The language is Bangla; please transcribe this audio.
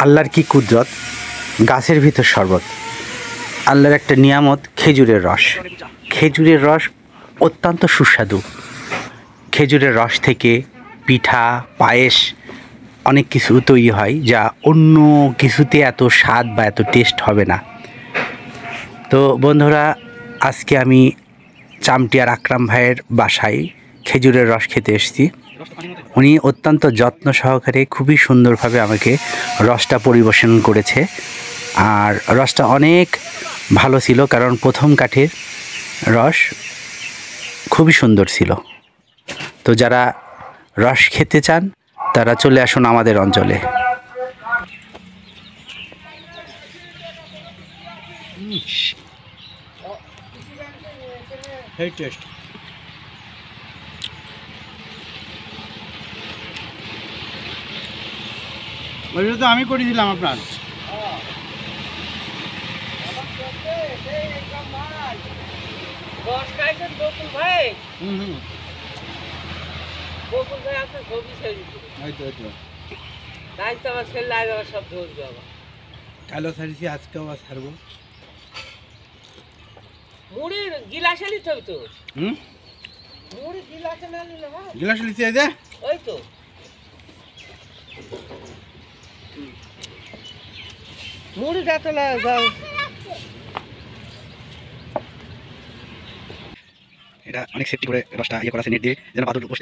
আল্লাহর কি কুদরত, গাছের ভিতর শরবত। আল্লাহর একটা নিয়ামত খেজুরের রস। খেজুরের রস অত্যন্ত সুস্বাদু। খেজুরের রস থেকে পিঠা, পায়েস অনেক কিছু তৈরি হয় যা অন্য কিছুতে এত স্বাদ বা এত টেস্ট হবে না। তো বন্ধুরা, আজকে আমি চামটিয়ার আকরাম ভাইয়ের বাসায় খেজুরের রস খেতে এসেছি। উনি অত্যন্ত যত্ন সহকারে খুবই সুন্দরভাবে আমাকে রসটা পরিবেশন করেছে। আর রসটা অনেক ভালো ছিল, কারণ প্রথম কাঠের রস খুবই সুন্দর ছিল। তো যারা রস খেতে চান তারা চলে আসুন আমাদের অঞ্চলে। টেস্ট ওইটা তো আমি করে দিলাম আপনার। কালো ছাড়িয়েছি, আজকেও ছাড়বো। মুড়ির গিলাসে নিতে হবে তো। মুড়ি গিলাসে না নিলে হয়? গিলাস লিখতে দে। ওই তো মুড়ি যাতে না এটা অনেক সেফটি করে রসটা ইয়ে করা আছে নেট দিয়ে, যেন পাথর বসতে না